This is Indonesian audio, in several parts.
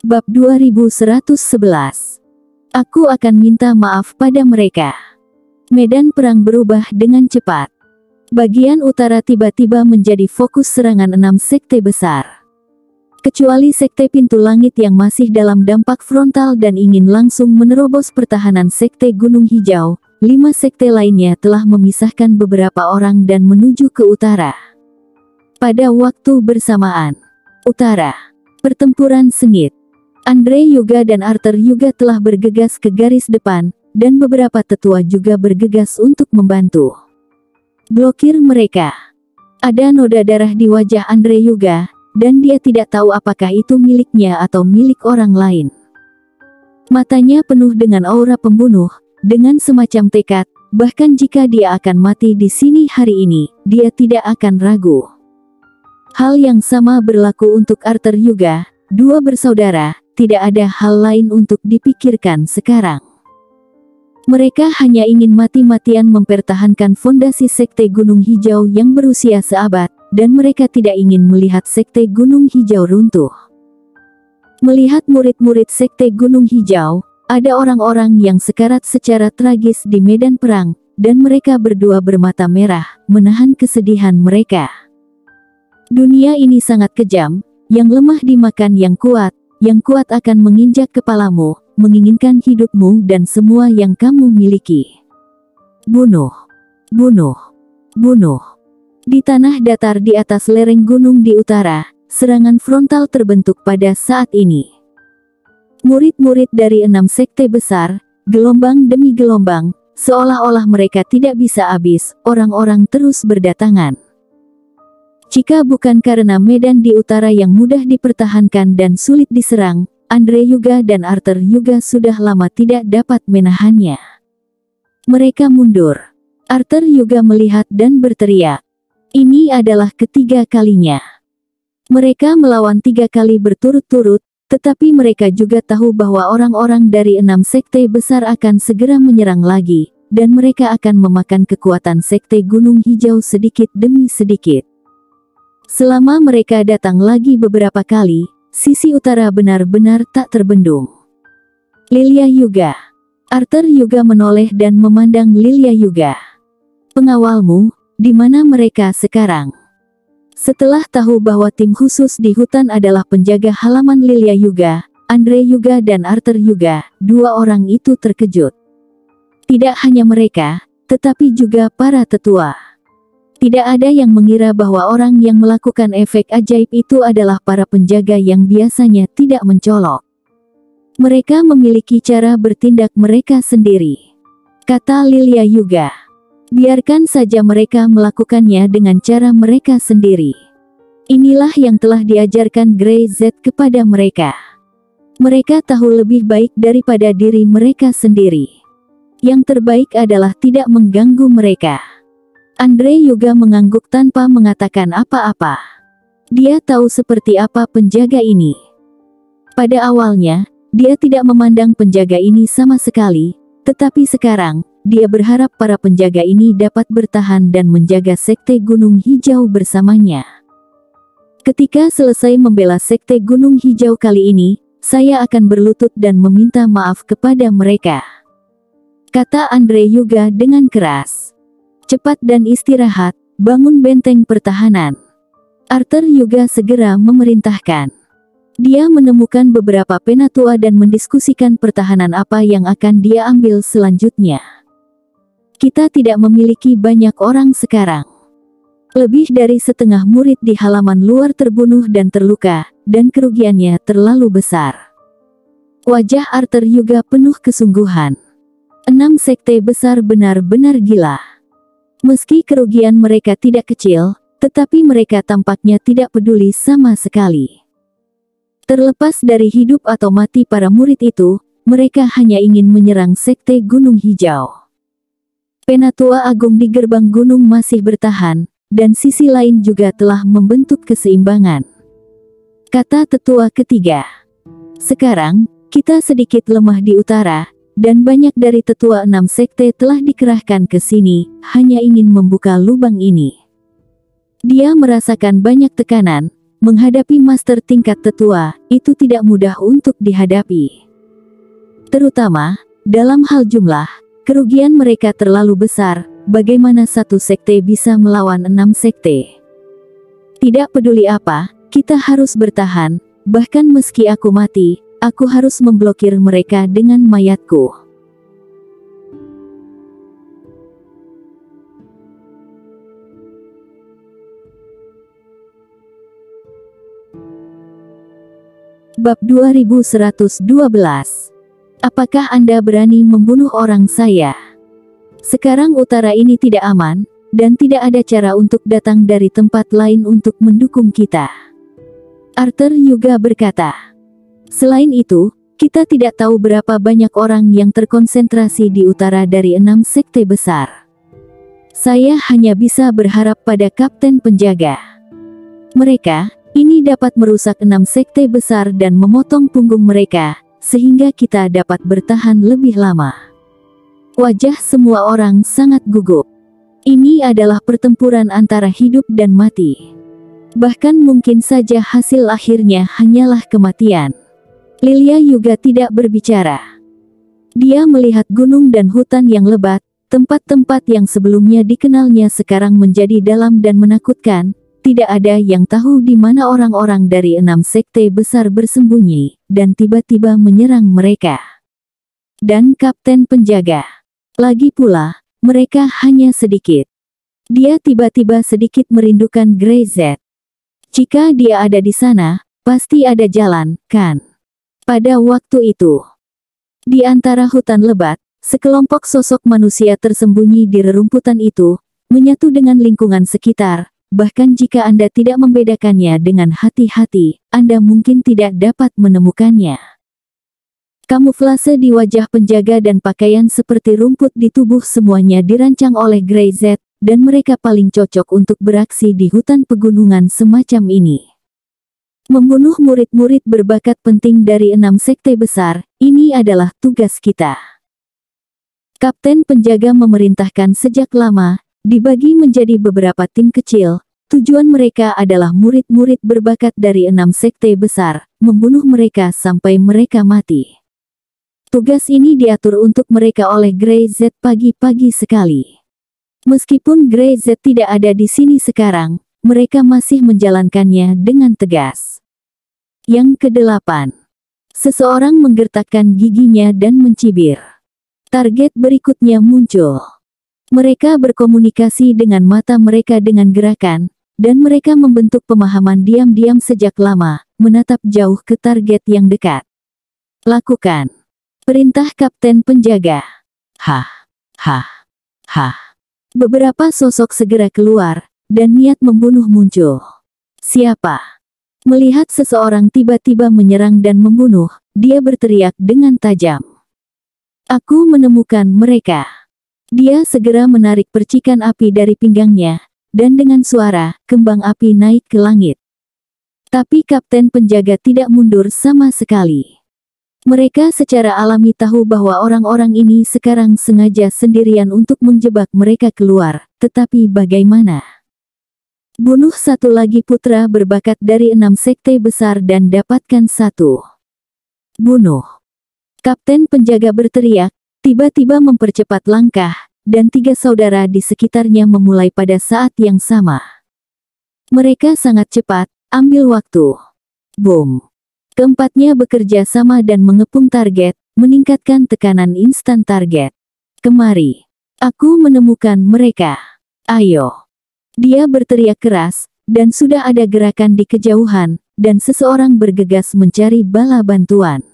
Bab 2111. Aku akan minta maaf pada mereka. Medan perang berubah dengan cepat. Bagian utara tiba-tiba menjadi fokus serangan 6 sekte besar. Kecuali sekte pintu langit yang masih dalam dampak frontal dan ingin langsung menerobos pertahanan sekte Gunung Hijau, 5 sekte lainnya telah memisahkan beberapa orang dan menuju ke utara. Pada waktu bersamaan, utara, pertempuran sengit. Andre Yuga dan Arthur Yuga telah bergegas ke garis depan, dan beberapa tetua juga bergegas untuk membantu. Blokir mereka. Ada noda darah di wajah Andre Yuga, dan dia tidak tahu apakah itu miliknya atau milik orang lain. Matanya penuh dengan aura pembunuh, dengan semacam tekad, bahkan jika dia akan mati di sini hari ini, dia tidak akan ragu. Hal yang sama berlaku untuk Arthur Yuga, dua bersaudara. Tidak ada hal lain untuk dipikirkan sekarang. Mereka hanya ingin mati-matian mempertahankan fondasi sekte Gunung Hijau yang berusia seabad, dan mereka tidak ingin melihat sekte Gunung Hijau runtuh. Melihat murid-murid sekte Gunung Hijau, ada orang-orang yang sekarat secara tragis di medan perang, dan mereka berdua bermata merah, menahan kesedihan mereka. Dunia ini sangat kejam, yang lemah dimakan yang kuat akan menginjak kepalamu, menginginkan hidupmu dan semua yang kamu miliki. Bunuh, bunuh, bunuh. Di tanah datar di atas lereng gunung di utara, serangan frontal terbentuk pada saat ini. Murid-murid dari 6 sekte besar, gelombang demi gelombang, seolah-olah mereka tidak bisa habis, orang-orang terus berdatangan. Jika bukan karena medan di utara yang mudah dipertahankan dan sulit diserang, Andre Yuga dan Arthur Yuga sudah lama tidak dapat menahannya. Mereka mundur. Arthur Yuga melihat dan berteriak. Ini adalah ketiga kalinya. Mereka melawan 3 kali berturut-turut, tetapi mereka juga tahu bahwa orang-orang dari 6 sekte besar akan segera menyerang lagi, dan mereka akan memakan kekuatan sekte Gunung Hijau sedikit demi sedikit. Selama mereka datang lagi beberapa kali, sisi utara benar-benar tak terbendung. Lilia Yuga. Arthur Yuga menoleh dan memandang Lilia Yuga. Pengawalmu, di mana mereka sekarang? Setelah tahu bahwa tim khusus di hutan adalah penjaga halaman Lilia Yuga, Andre Yuga dan Arthur Yuga, dua orang itu terkejut. Tidak hanya mereka, tetapi juga para tetua. Tidak ada yang mengira bahwa orang yang melakukan efek ajaib itu adalah para penjaga yang biasanya tidak mencolok. Mereka memiliki cara bertindak mereka sendiri. Kata Lilia Yuga. Biarkan saja mereka melakukannya dengan cara mereka sendiri. Inilah yang telah diajarkan Grey Z kepada mereka. Mereka tahu lebih baik daripada diri mereka sendiri. Yang terbaik adalah tidak mengganggu mereka. Andre Yuga mengangguk tanpa mengatakan apa-apa. Dia tahu seperti apa penjaga ini. Pada awalnya, dia tidak memandang penjaga ini sama sekali, tetapi sekarang, dia berharap para penjaga ini dapat bertahan dan menjaga sekte Gunung Hijau bersamanya. Ketika selesai membela sekte Gunung Hijau kali ini, saya akan berlutut dan meminta maaf kepada mereka. Kata Andre Yuga dengan keras. Cepat dan istirahat, bangun benteng pertahanan. Arthur Yuga segera memerintahkan. Dia menemukan beberapa penatua dan mendiskusikan pertahanan apa yang akan dia ambil selanjutnya. Kita tidak memiliki banyak orang sekarang. Lebih dari setengah murid di halaman luar terbunuh dan terluka, dan kerugiannya terlalu besar. Wajah Arthur Yuga penuh kesungguhan. 6 sekte besar benar-benar gila. Meski kerugian mereka tidak kecil, tetapi mereka tampaknya tidak peduli sama sekali. Terlepas dari hidup atau mati para murid itu, mereka hanya ingin menyerang sekte Gunung Hijau. Penatua Agung di gerbang gunung masih bertahan, dan sisi lain juga telah membentuk keseimbangan. Kata tetua ketiga. Sekarang, kita sedikit lemah di utara, dan banyak dari tetua 6 sekte telah dikerahkan ke sini, hanya ingin membuka lubang ini. Dia merasakan banyak tekanan, menghadapi master tingkat tetua, itu tidak mudah untuk dihadapi. Terutama, dalam hal jumlah, kerugian mereka terlalu besar, bagaimana satu sekte bisa melawan 6 sekte. Tidak peduli apa, kita harus bertahan, bahkan meski aku mati, aku harus memblokir mereka dengan mayatku. Bab 2112. Apakah Anda berani membunuh orang saya? Sekarang utara ini tidak aman, dan tidak ada cara untuk datang dari tempat lain untuk mendukung kita. Arthur juga berkata. Selain itu, kita tidak tahu berapa banyak orang yang terkonsentrasi di utara dari 6 sekte besar. Saya hanya bisa berharap pada kapten penjaga. Mereka ini dapat merusak 6 sekte besar dan memotong punggung mereka, sehingga kita dapat bertahan lebih lama. Wajah semua orang sangat gugup. Ini adalah pertempuran antara hidup dan mati. Bahkan mungkin saja hasil akhirnya hanyalah kematian. Lilia juga tidak berbicara. Dia melihat gunung dan hutan yang lebat, tempat-tempat yang sebelumnya dikenalnya sekarang menjadi dalam dan menakutkan. Tidak ada yang tahu di mana orang-orang dari 6 sekte besar bersembunyi, dan tiba-tiba menyerang mereka. Dan kapten penjaga. Lagi pula, mereka hanya sedikit. Dia tiba-tiba sedikit merindukan Grey Z. Jika dia ada di sana, pasti ada jalan, kan? Pada waktu itu, di antara hutan lebat, sekelompok sosok manusia tersembunyi di rerumputan itu, menyatu dengan lingkungan sekitar. Bahkan jika Anda tidak membedakannya dengan hati-hati, Anda mungkin tidak dapat menemukannya. Kamuflase di wajah penjaga dan pakaian seperti rumput di tubuh semuanya dirancang oleh Grey Z, dan mereka paling cocok untuk beraksi di hutan pegunungan semacam ini. Membunuh murid-murid berbakat penting dari 6 sekte besar, ini adalah tugas kita. Kapten penjaga memerintahkan sejak lama, dibagi menjadi beberapa tim kecil. Tujuan mereka adalah murid-murid berbakat dari 6 sekte besar, membunuh mereka sampai mereka mati. Tugas ini diatur untuk mereka oleh Grey Z pagi-pagi sekali. Meskipun Grey Z tidak ada di sini sekarang, mereka masih menjalankannya dengan tegas. Yang ke-8. Seseorang menggertakkan giginya dan mencibir. Target berikutnya muncul. Mereka berkomunikasi dengan mata mereka dengan gerakan, dan mereka membentuk pemahaman diam-diam sejak lama, menatap jauh ke target yang dekat. Lakukan. Perintah kapten penjaga. Hah, hah, hah. Beberapa sosok segera keluar, dan niat membunuh muncul. Siapa? Melihat seseorang tiba-tiba menyerang dan membunuh, dia berteriak dengan tajam. Aku menemukan mereka. Dia segera menarik percikan api dari pinggangnya, dan dengan suara, kembang api naik ke langit. Tapi kapten penjaga tidak mundur sama sekali. Mereka secara alami tahu bahwa orang-orang ini sekarang sengaja sendirian untuk menjebak mereka keluar, tetapi bagaimana? Bunuh satu lagi putra berbakat dari 6 sekte besar dan dapatkan satu. Bunuh. Kapten penjaga berteriak, tiba-tiba mempercepat langkah, dan 3 saudara di sekitarnya memulai pada saat yang sama. Mereka sangat cepat, ambil waktu. Boom. Keempatnya bekerja sama dan mengepung target, meningkatkan tekanan instan target. Kemari. Aku menemukan mereka. Ayo. Dia berteriak keras, dan sudah ada gerakan di kejauhan, dan seseorang bergegas mencari bala bantuan.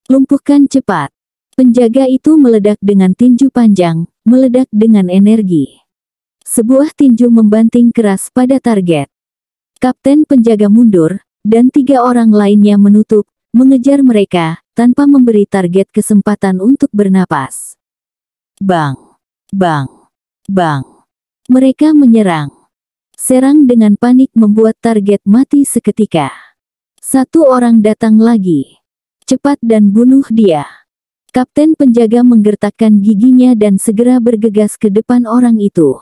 Lumpuhkan cepat. Penjaga itu meledak dengan tinju panjang, meledak dengan energi. Sebuah tinju membanting keras pada target. Kapten penjaga mundur, dan 3 orang lainnya menutup, mengejar mereka, tanpa memberi target kesempatan untuk bernapas. Bang! Bang! Bang! Mereka menyerang. Serang dengan panik membuat target mati seketika. 1 orang datang lagi. Cepat dan bunuh dia. Kapten penjaga menggertakkan giginya dan segera bergegas ke depan orang itu.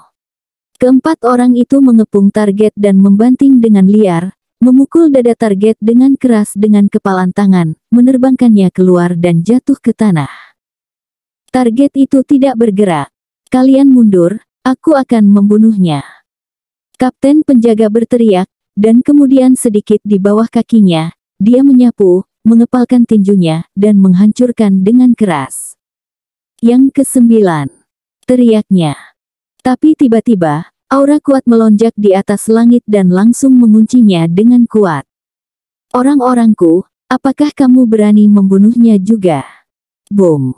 Keempat orang itu mengepung target dan membanting dengan liar, memukul dada target dengan keras dengan kepalan tangan, menerbangkannya keluar dan jatuh ke tanah. Target itu tidak bergerak. Kalian mundur, aku akan membunuhnya. Kapten penjaga berteriak, dan kemudian sedikit di bawah kakinya, dia menyapu, mengepalkan tinjunya, dan menghancurkan dengan keras. Yang ke-9. Teriaknya. Tapi tiba-tiba, aura kuat melonjak di atas langit dan langsung menguncinya dengan kuat. Orang-orangku, apakah kamu berani membunuhnya juga? Boom.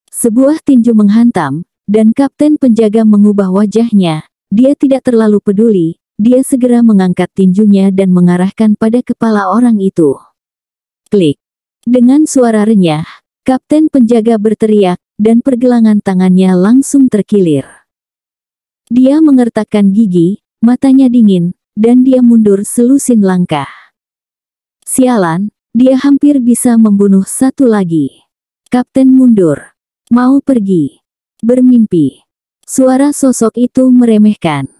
Sebuah tinju menghantam, dan kapten penjaga mengubah wajahnya. Dia tidak terlalu peduli, dia segera mengangkat tinjunya dan mengarahkan pada kepala orang itu. Klik. Dengan suara renyah, kapten penjaga berteriak, dan pergelangan tangannya langsung terkilir. Dia mengertakkan gigi, matanya dingin, dan dia mundur selusin langkah. Sialan, dia hampir bisa membunuh satu lagi. Kapten mundur. Mau pergi. Bermimpi. Suara sosok itu meremehkan.